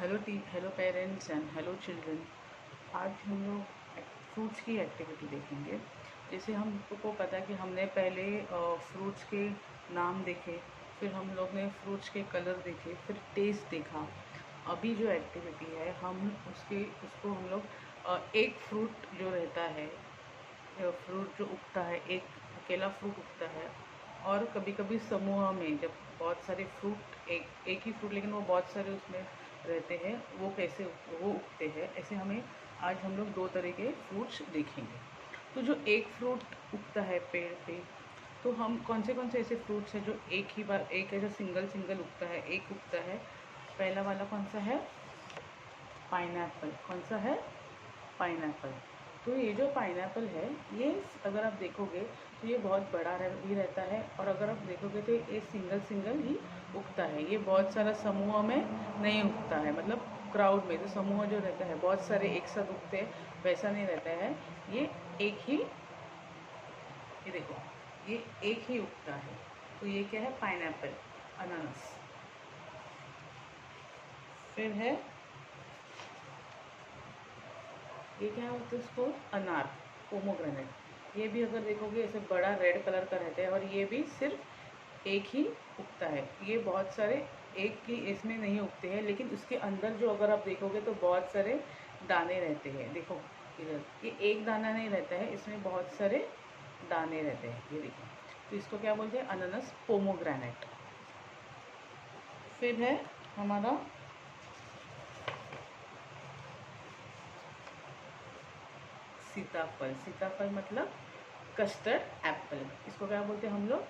Hello parents and hello children. आज हम लोग फ्रूट्स की एक्टिविटी देखेंगे। जैसे हमको पता है कि हमने पहले फ्रूट्स के नाम देखे, फिर हम लोग ने फ्रूट्स के कलर देखे, फिर टेस्ट देखा। अभी जो एक्टिविटी है उसको हम लोग एक फ्रूट जो रहता है, फ्रूट जो उगता है, एक अकेला फ्रूट उगता है और कभी कभी समूह में जब बहुत सारे फ्रूट एक ही फ्रूट लेकिन वो बहुत सारे उसमें रहते हैं, वो कैसे वो उगते हैं। ऐसे हमें आज हम लोग दो तरह के फ्रूट्स देखेंगे। तो जो एक फ्रूट उगता है पेड़ पे, तो हम कौन से ऐसे फ्रूट्स हैं जो एक ही बार एक ऐसा सिंगल सिंगल उगता है, एक उगता है। पहला वाला कौन सा है? पाइनएप्पल। कौन सा है? पाइनएप्पल। तो ये जो पाइनएप्पल है, ये अगर आप देखोगे तो ये बहुत बड़ा भी रहता है, और अगर आप देखोगे तो ये सिंगल सिंगल ही उगता है। ये बहुत सारा समूह में नहीं उगता है, मतलब क्राउड में। तो समूह जो रहता है बहुत सारे एक साथ उगते हैं, वैसा नहीं रहता है। ये एक ही, ये देखो, ये एक ही उगता है। तो ये क्या है? पाइनएप्पल, अनानास। फिर है, ये क्या होता है इसको? अनार, पोमोग्रेनेट। ये भी अगर देखोगे ऐसे बड़ा रेड कलर का रहता है, और ये भी सिर्फ एक ही उगता है। ये बहुत सारे एक ही इसमें नहीं उगते हैं, लेकिन उसके अंदर जो अगर आप देखोगे तो बहुत सारे दाने रहते हैं। देखो इधर, ये एक दाना नहीं रहता है, इसमें बहुत सारे दाने रहते हैं। ये देखो, तो इसको क्या बोलते हैं? अनानास, पोमोग्रेनेट। फिर है हमारा सीताफल। सीताफल मतलब कस्टर्ड एप्पल। इसको क्या बोलते हैं हम लोग?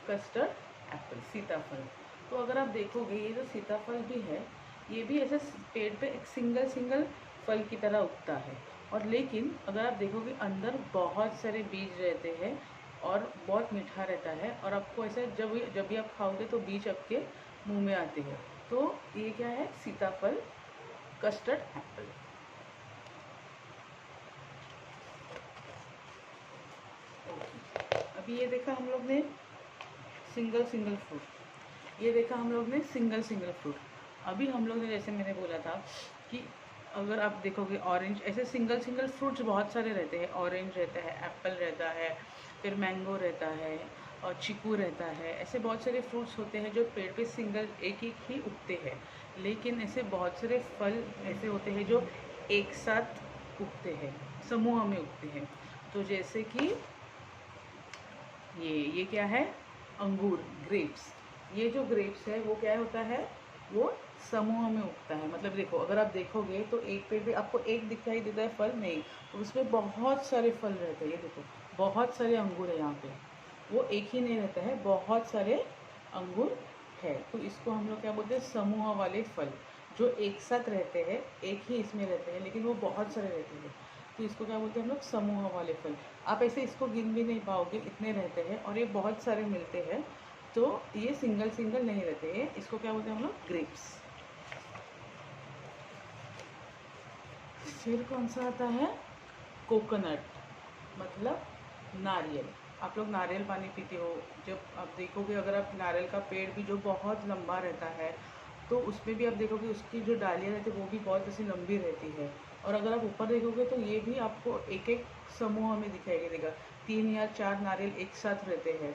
कस्टर्ड एप्पल, सीताफल। तो अगर आप देखोगे ये जो सीताफल भी है, ये भी ऐसे पेड़ पे एक सिंगल सिंगल फल की तरह उगता है। और लेकिन अगर आप देखोगे अंदर बहुत सारे बीज रहते हैं और बहुत मीठा रहता है, और आपको ऐसा जब भी आप खाओगे तो बीज आपके मुंह में आते हैं। तो ये क्या है? सीताफल, कस्टर्ड एप्पल। अभी ये देखा हम लोग ने सिंगल सिंगल फ्रूट, ये देखा हम लोग ने सिंगल सिंगल फ्रूट। अभी हम लोग ने, जैसे मैंने बोला था कि अगर आप देखोगे ऑरेंज, ऐसे सिंगल सिंगल फ्रूट्स बहुत सारे रहते हैं। ऑरेंज रहता है, एप्पल रहता है, फिर मैंगो रहता है, और चीकू रहता है। ऐसे बहुत सारे फ्रूट्स होते हैं जो पेड़ पे सिंगल एक एक ही उगते हैं। लेकिन ऐसे बहुत सारे फल ऐसे होते हैं जो एक साथ उगते हैं, समूह में उगते हैं। तो जैसे कि ये क्या है? अंगूर, ग्रेप्स। ये जो ग्रेप्स है वो क्या होता है? वो समूह में उगता है। मतलब देखो, अगर आप देखोगे तो एक पेड़ पे आपको एक दिखाई देता है फल, नहीं, तो उसमें बहुत सारे फल रहते हैं। ये देखो, बहुत सारे अंगूर है यहाँ पे। वो एक ही नहीं रहता है, बहुत सारे अंगूर है। तो इसको हम लोग क्या बोलते हैं? समूह वाले फल, जो एक साथ रहते हैं, एक ही इसमें रहते हैं, लेकिन वो बहुत सारे रहते हैं। तो इसको क्या बोलते हैं हम लोग? समूह वाले फल। आप ऐसे इसको गिन भी नहीं पाओगे, इतने रहते हैं, और ये बहुत सारे मिलते हैं। तो ये सिंगल सिंगल नहीं रहते हैं। इसको क्या बोलते हैं हम लोग? ग्रेप्स। फिर कौन सा आता है? कोकोनट, मतलब नारियल। आप लोग नारियल पानी पीते हो, जब आप देखोगे, अगर आप नारियल का पेड़ भी जो बहुत लंबा रहता है, तो उसमें भी आप देखोगे उसकी जो डालियाँ रहती है वो भी बहुत ऐसी लंबी रहती है। और अगर आप ऊपर देखोगे तो ये भी आपको एक एक समूह में दिखाई देगा, 3 या 4 नारियल एक साथ रहते हैं।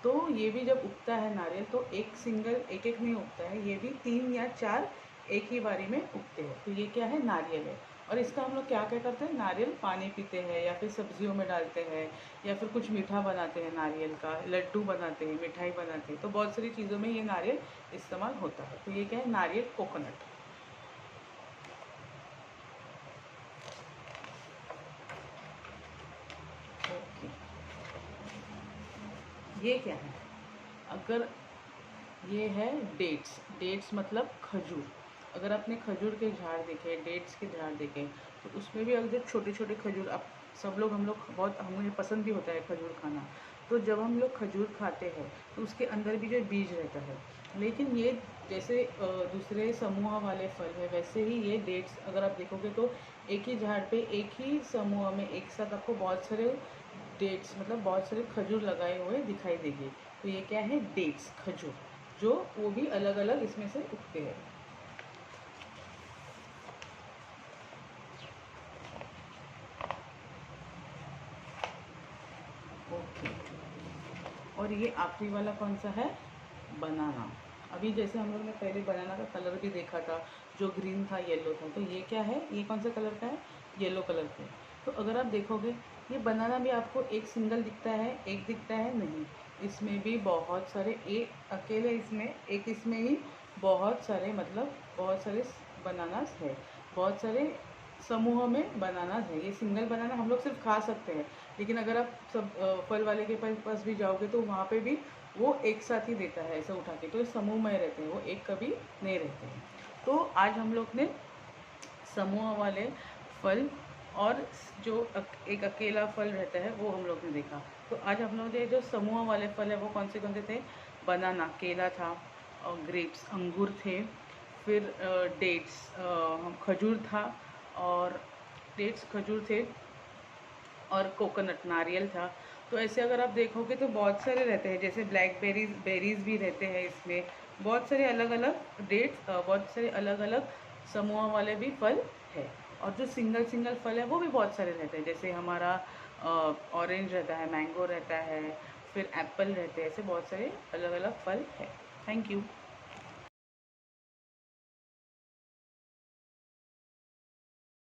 तो ये भी जब उगता है नारियल, तो एक सिंगल एक एक नहीं उगता है, ये भी 3 या 4 एक ही बारी में उगते हैं। तो ये क्या है? नारियल है। और इसका हम लोग क्या क्या करते हैं? नारियल पानी पीते हैं, या फिर सब्जियों में डालते हैं, या फिर कुछ मीठा बनाते हैं, नारियल का लड्डू बनाते हैं, मिठाई बनाते हैं। तो बहुत सारी चीज़ों में ये नारियल इस्तेमाल होता है। तो ये क्या है? नारियल, कोकोनट। ओके, ये क्या है? अगर ये है डेट्स। डेट्स मतलब खजूर। अगर आपने खजूर के झाड़ देखे, डेट्स के झाड़ देखे, तो उसमें भी अगर जो छोटे छोटे खजूर, आप सब लोग, हम लोग बहुत, हमें पसंद भी होता है खजूर खाना। तो जब हम लोग खजूर खाते हैं तो उसके अंदर भी जो बीज रहता है। लेकिन ये जैसे दूसरे समूह वाले फल है, वैसे ही ये डेट्स अगर आप देखोगे तो एक ही झाड़ पे एक ही समूह में एक साथ आपको बहुत सारे डेट्स, मतलब बहुत सारे खजूर लगाए हुए दिखाई देंगे। तो ये क्या है? डेट्स, खजूर, जो वो भी अलग अलग इसमें से उगते हैं। ये आखिरी वाला कौन सा है, बनाना। अभी जैसे हम लोग ने पहले बनाना का कलर भी देखा था, जो ग्रीन था येलो था, तो ये क्या है, ये कौन सा कलर का है, येलो कलर का है। तो अगर आप देखोगे ये बनाना भी आपको एक सिंगल दिखता है, एक दिखता है नहीं, इसमें भी बहुत सारे, एक अकेले इसमें, एक इसमें ही बहुत सारे, मतलब बहुत सारे बनानास है, बहुत सारे समूह में बनाना है। ये सिंगल बनाना हम लोग सिर्फ खा सकते हैं, लेकिन अगर आप सब फल वाले के पास भी जाओगे तो वहाँ पे भी वो एक साथ ही देता है ऐसे उठा के, तो ये समूह में रहते हैं, वो एक कभी नहीं रहते हैं। तो आज हम लोग ने समूह वाले फल और जो एक अकेला फल रहता है वो हम लोग ने देखा। तो आज हम लोग ने जो समूह वाले फल है वो कौन से थे, बनाना, केला था, और ग्रेप्स, अंगूर थे, फिर डेट्स, खजूर था, और डेट्स, खजूर थे, और कोकोनट, नारियल था। तो ऐसे अगर आप देखोगे तो बहुत सारे रहते हैं, जैसे ब्लैकबेरीज, बेरीज भी रहते हैं इसमें, बहुत सारे अलग अलग डेट्स, बहुत सारे अलग अलग समूह वाले भी फल है। और जो सिंगल सिंगल फल है वो भी बहुत सारे रहते हैं, जैसे हमारा ऑरेंज रहता है, मैंगो रहता है, फिर एप्पल रहते हैं, ऐसे बहुत सारे अलग अलग फल है। Thank you.